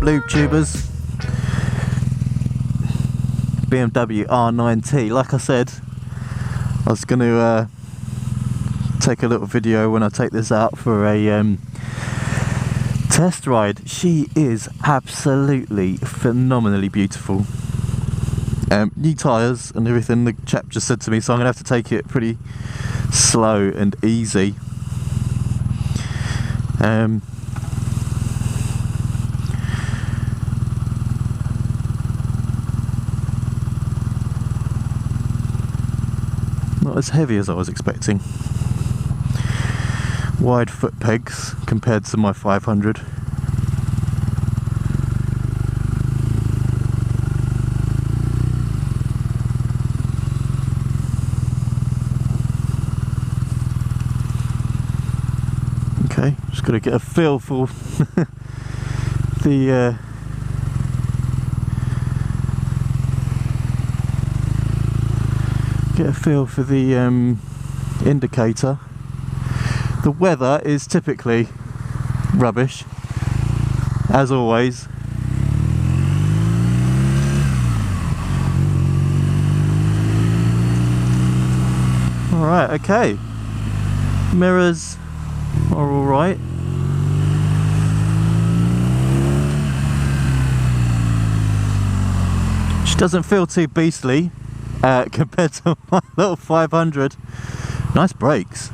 lube tubers. BMW R9T. Like I said, I was going to take a little video when I take this out for a test ride. She is absolutely phenomenally beautiful. New tyres and everything, the chap just said to me, so I'm going to have to take it pretty slow and easy. Not as heavy as I was expecting. Wide foot pegs compared to my 500. Okay, just got to get a feel for the indicator. The weather is typically rubbish, as always. Alright, okay. Mirrors are alright. She doesn't feel too beastly compared to my little 500. Nice brakes.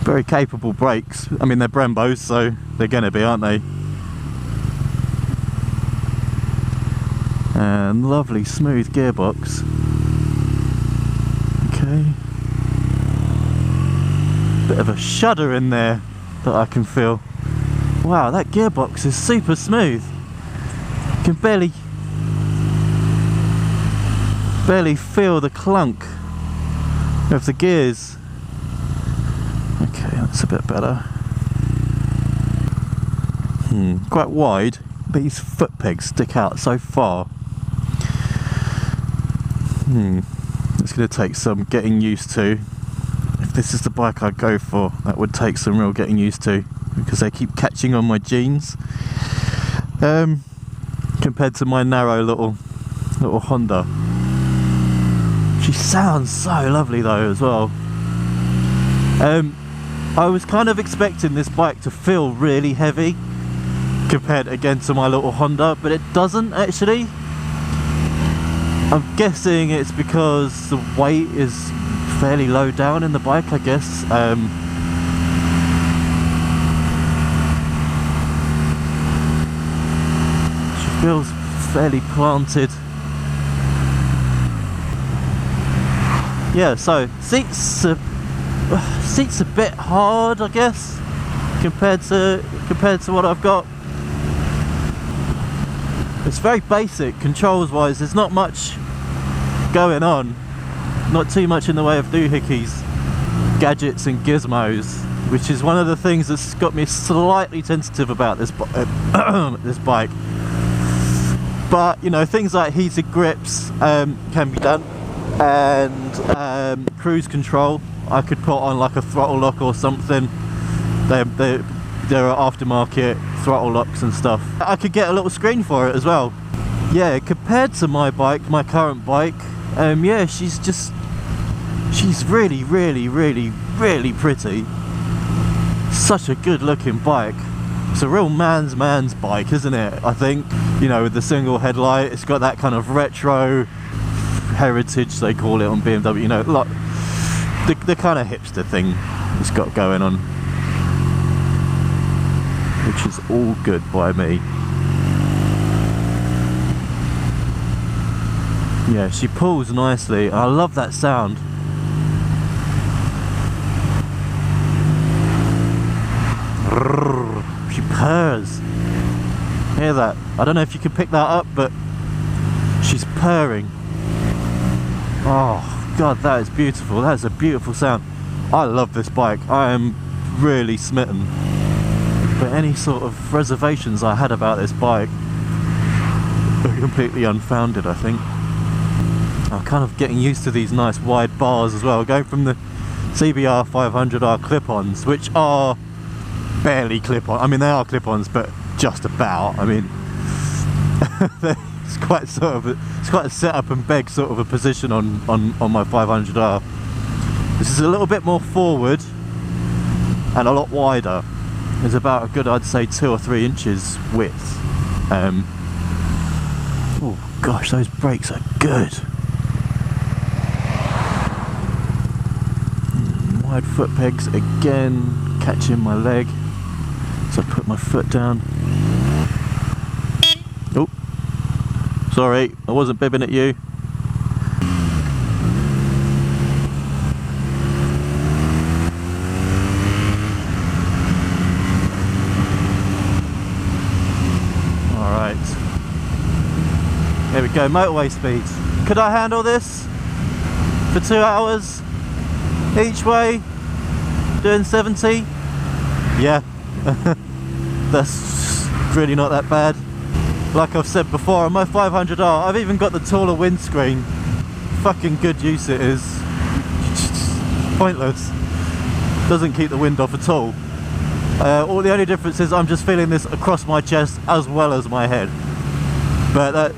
Very capable brakes. I mean, they're Brembos, so they're gonna be, aren't they? And lovely smooth gearbox. Okay. Bit of a shudder in there that I can feel. Wow, that gearbox is super smooth. You can barely feel the clunk of the gears. Okay, that's a bit better. Quite wide, but these foot pegs stick out so far. It's going to take some getting used to. If this is the bike I go for, that would take some real getting used to, because they keep catching on my jeans. Compared to my narrow little Honda. She sounds so lovely though as well. I was kind of expecting this bike to feel really heavy compared again to my little Honda, but it doesn't actually. I'm guessing it's because the weight is fairly low down in the bike, I guess. She feels fairly planted. Yeah, so seats a bit hard, I guess, compared to what I've got. It's very basic controls wise. There's not much going on, not too much in the way of doohickeys, gadgets and gizmos, which is one of the things that's got me slightly tentative about this this bike. But you know, things like heated grips can be done, and cruise control I could put on like a throttle lock or something. There are aftermarket throttle locks and stuff. I could get a little screen for it as well. Yeah, compared to my bike, my current bike, yeah, she's really pretty. Such a good looking bike. It's a real man's bike, isn't it? I think, you know, with the single headlight, it's got that kind of retro heritage, they call it on BMW, you know, like the kind of hipster thing it's got going on, which is all good by me. Yeah, she pulls nicely. I love that sound. She purrs. Hear that? I don't know if you can pick that up, but she's purring. Oh god, that is beautiful. That is a beautiful sound. I love this bike. I am really smitten. But any sort of reservations I had about this bike are completely unfounded, I think. I'm kind of getting used to these nice wide bars as well, going from the CBR 500R clip-ons, which are barely clip-on. I mean, they are clip-ons, but just about. I mean, it's quite a set up and beg sort of a position on my 500R. This is a little bit more forward and a lot wider. It's about a good, I'd say, 2 or 3 inches width. Oh gosh, those brakes are good. Wide foot pegs again, catching my leg. So I put my foot down. Oh, sorry, I wasn't bibbing at you. Here we go, motorway speeds. Could I handle this for 2 hours each way, doing 70? Yeah, that's really not that bad. Like I've said before, on my 500R, I've even got the taller windscreen. Fucking good use it is. Pointless. Doesn't keep the wind off at all. All the only difference is I'm just feeling this across my chest as well as my head. But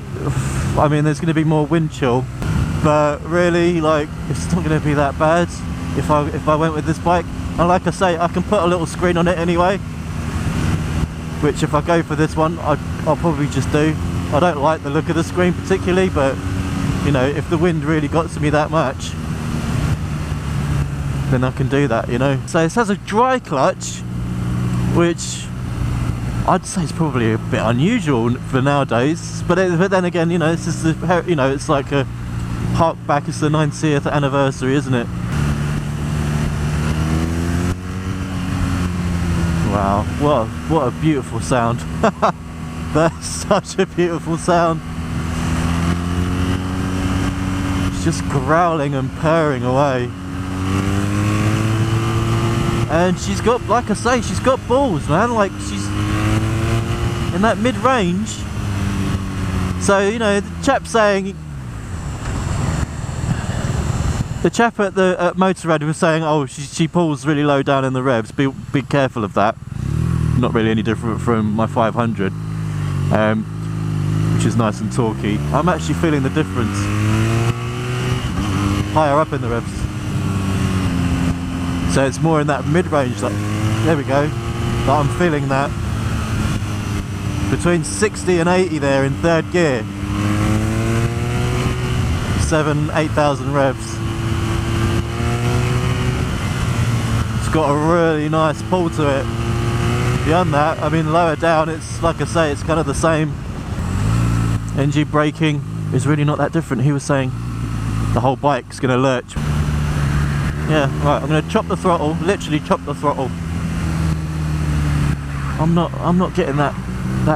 I mean, there's going to be more wind chill, but really, like, it's not going to be that bad if I went with this bike. And like I say, I can put a little screen on it anyway, which if I go for this one, I'll probably just do. I don't like the look of the screen particularly, but you know, if the wind really got to me that much, then I can do that, you know. So this has a dry clutch, which I'd say it's probably a bit unusual for nowadays, but then again, you know, this is the, you know, it's like a hark back. It's the 90th anniversary, isn't it? Wow, what a beautiful sound! That's such a beautiful sound. It's just growling and purring away. And she's got, like I say, she's got balls, man. Like, she's in that mid-range. So, you know, the chap saying, the chap at Motorrad was saying, oh, she pulls really low down in the revs. Be careful of that. Not really any different from my 500, which is nice and torquey. I'm actually feeling the difference higher up in the revs. So it's more in that mid-range, like, there we go, that I'm feeling that. Between 60 and 80 there in third gear. 7,000-8,000 revs. It's got a really nice pull to it. Beyond that, I mean, lower down, it's like I say, it's kind of the same. NG braking is really not that different. He was saying the whole bike's going to lurch. Yeah, right, I'm going to chop the throttle, literally chop the throttle. I'm not getting that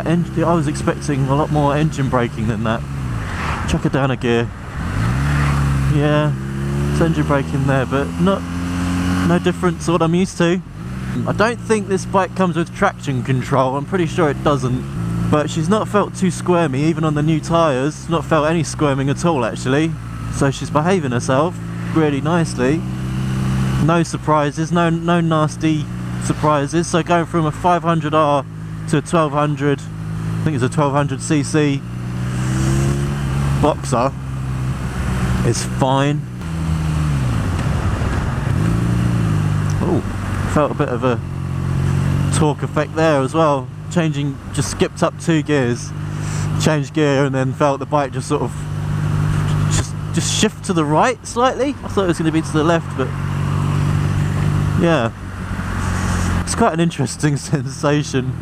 engine. I was expecting a lot more engine braking than that. Chuck it down a gear. Yeah, it's engine braking there, but no different to what I'm used to. I don't think this bike comes with traction control. I'm pretty sure it doesn't. But she's not felt too squirmy, even on the new tyres. Not felt any squirming at all, actually. So she's behaving herself really nicely. No surprises, no nasty surprises. So going from a 500R to a 1200, I think it's a 1200cc boxer, is fine. Oh, felt a bit of a torque effect there as well. Changing, just skipped up 2 gears, changed gear, and then felt the bike just sort of just shift to the right slightly. I thought it was going to be to the left, but yeah, it's quite an interesting sensation.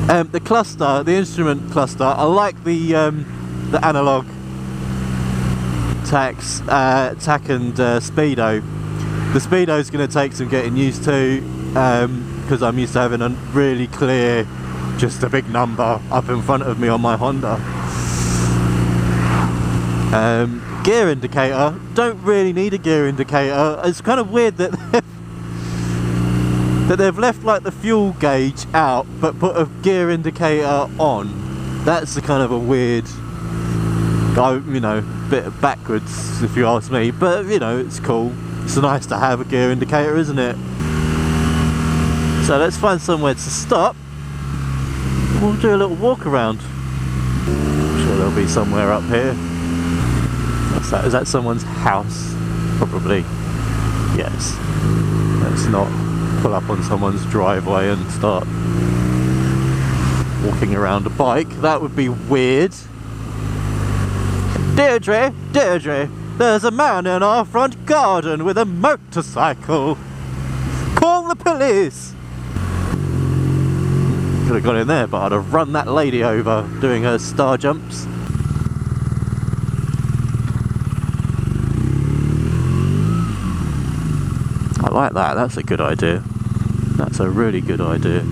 The cluster, the instrument cluster, I like the analog tack and speedo. The speedo is going to take some getting used to, because I'm used to having a really clear, just a big number up in front of me on my Honda. Gear indicator, don't really need a gear indicator. It's kind of weird that they've left like the fuel gauge out but put a gear indicator on. That's a kind of a weird, you know, bit backwards if you ask me, but you know, it's cool. It's nice to have a gear indicator, isn't it? So let's find somewhere to stop. We'll do a little walk around. I'm sure there'll be somewhere up here. What's that? Is that someone's house? Probably. Yes. Let's not pull up on someone's driveway and start walking around a bike. That would be weird. Deirdre, there's a man in our front garden with a motorcycle. Call the police. Could have got in there, but I'd have run that lady over doing her star jumps. I like that. That's a good idea. That's a really good idea.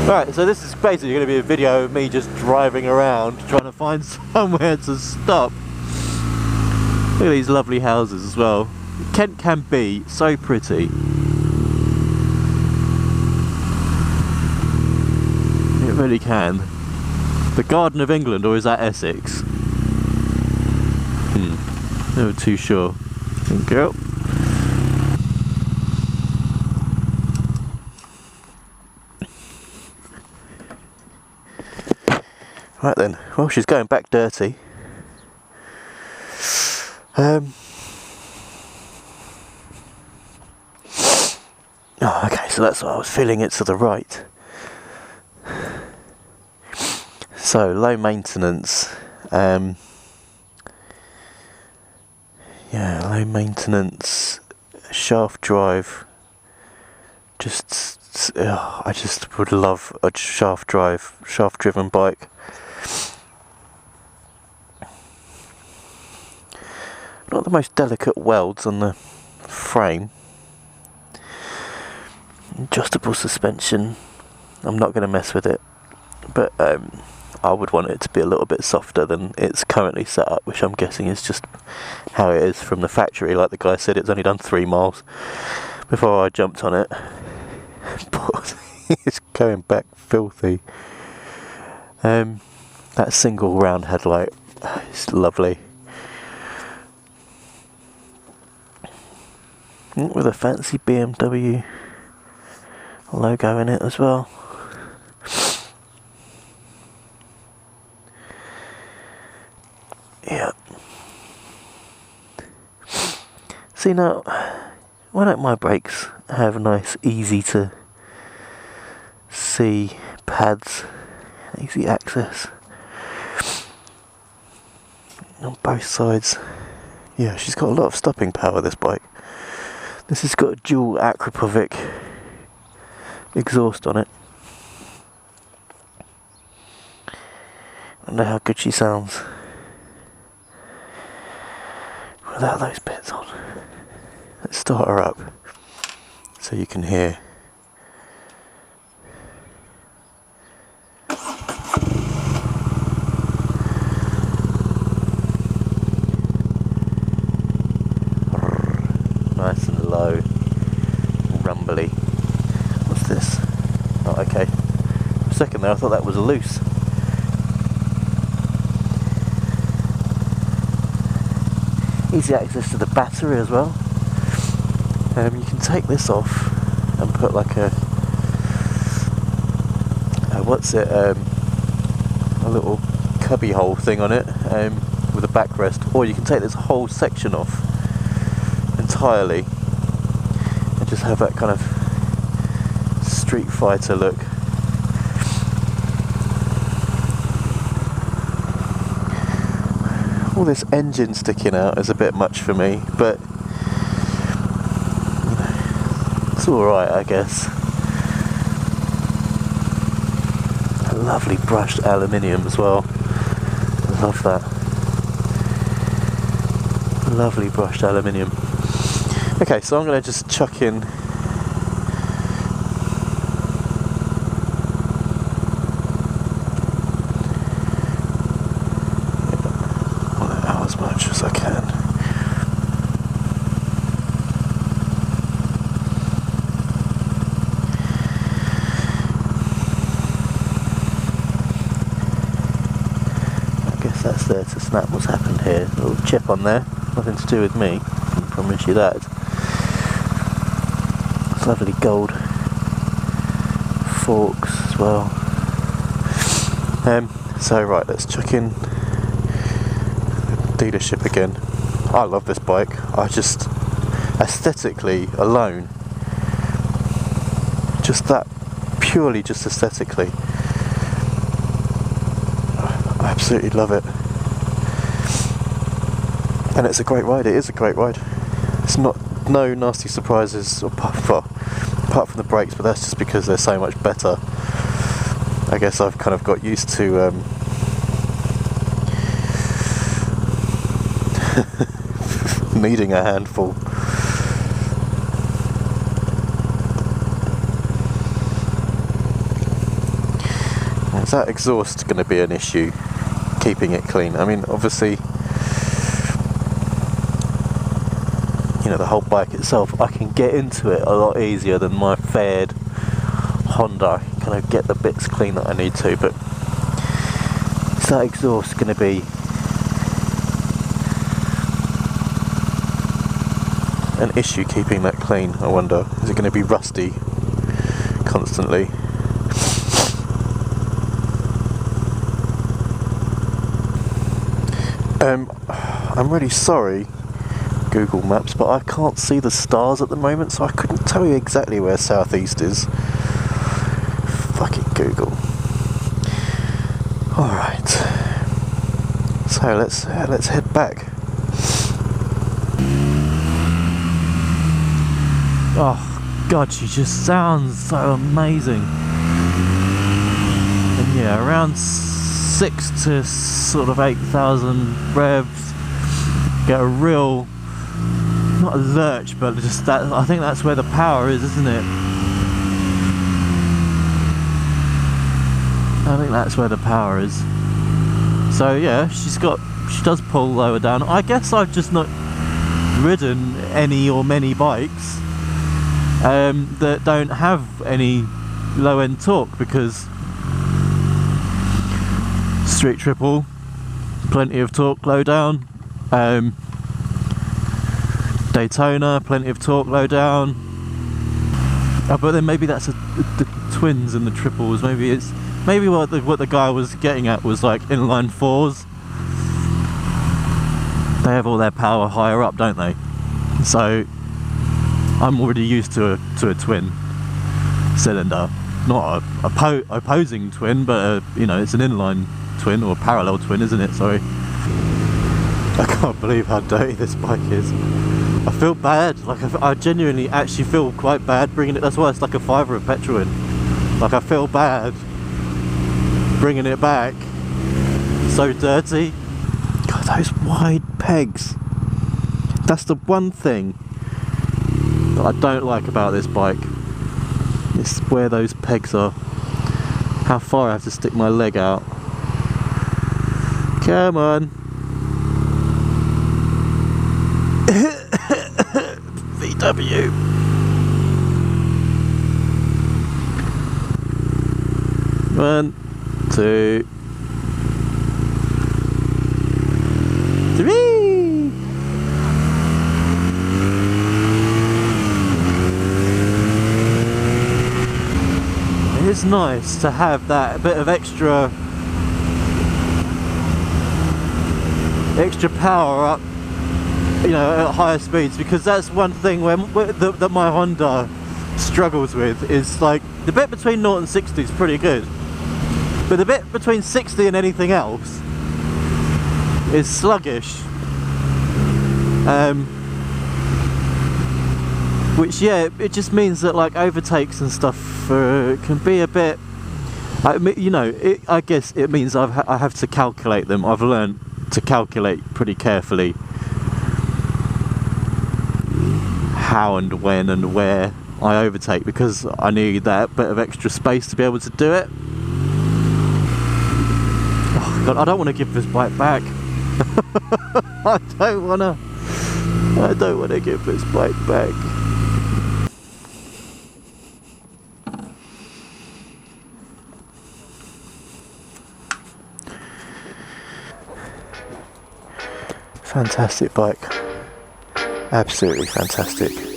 Right, so this is basically going to be a video of me just driving around trying to find somewhere to stop. Look at these lovely houses as well. Kent can be so pretty. It really can. The Garden of England, or is that Essex? Never too sure. Thank you. Right then, well, she's going back dirty. Oh, okay, so that's what I was feeling, it to the right. So, low maintenance. Yeah, low maintenance, shaft drive. I just would love a shaft driven bike. Not the most delicate welds on the frame. Adjustable suspension. I'm not going to mess with it, but I would want it to be a little bit softer than it's currently set up, which I'm guessing is just how it is from the factory. Like the guy said, it's only done 3 miles before I jumped on it. But it's going back filthy. That single round headlight is lovely. With a fancy BMW logo in it as well. Yeah. See now, why don't my brakes have nice, easy to see pads, easy access on both sides. Yeah, she's got a lot of stopping power, this bike. This has got a dual Akrapovic exhaust on it. I wonder how good she sounds without those bits on. Let's start her up so you can hear. Nice and low, rumbly. What's this? Oh, okay. For a second there I thought that was loose. Easy access to the battery as well. You can take this off and put like a little cubby hole thing on it with a backrest, or you can take this whole section off entirely and just have that kind of Street Fighter look. All this engine sticking out is a bit much for me, but it's alright, I guess. A lovely brushed aluminium as well. I love that. Lovely brushed aluminium. Okay, so I'm going to just chuck in as much as I can. I guess that's there to snap what's happened here. A little chip on there, nothing to do with me, I can promise you that. Lovely gold forks as well. So right, let's check in the dealership again. I love this bike. I just, aesthetically alone, just that, purely just aesthetically, I absolutely love it. And it's a great ride. It is a great ride. It's no nasty surprises apart from the brakes, but that's just because they're so much better. I guess I've kind of got used to needing a handful. Is that exhaust going to be an issue, keeping it clean? I mean, obviously, you know, the whole bike itself, I can get into it a lot easier than my fared Honda. I can kind of get the bits clean that I need to, but is that exhaust going to be an issue keeping that clean? I wonder. Is it going to be rusty constantly? I'm really sorry, Google Maps, but I can't see the stars at the moment, so I couldn't tell you exactly where southeast is. Fucking Google. Alright. So let's head back. Oh god, she just sounds so amazing. And yeah, around 6 to sort of 8,000 revs, get a real, not a lurch, but just that, I think that's where the power is, isn't it? I think that's where the power is. So yeah, she does pull lower down. I guess I've just not ridden any or many bikes that don't have any low end torque, because street triple, plenty of torque low down. Daytona, plenty of torque low down. Oh, but then maybe that's the twins and the triples. Maybe what the guy was getting at was like inline fours. They have all their power higher up, don't they? So I'm already used to a twin cylinder, not a opposing twin, but you know, it's an inline twin or parallel twin, isn't it? Sorry. I can't believe how dirty this bike is. I feel bad. Like I genuinely actually feel quite bad bringing it. That's why it's like a £5 of petrol in. Like I feel bad bringing it back. So dirty. God, those wide pegs. That's the one thing that I don't like about this bike. It's where those pegs are. How far I have to stick my leg out. Come on. VW. One, two, three. It is nice to have that bit of extra power up, you know, at higher speeds, because that's one thing that my Honda struggles with, is like the bit between 0 and 60 is pretty good, but the bit between 60 and anything else is sluggish. Which, yeah, it just means that like overtakes and stuff can be a bit, you know, I guess it means I have to calculate them. I've learned to calculate pretty carefully how and when and where I overtake, because I need that bit of extra space to be able to do it. Oh God, I don't want to give this bike back. I don't want to give this bike back. Fantastic bike, absolutely fantastic.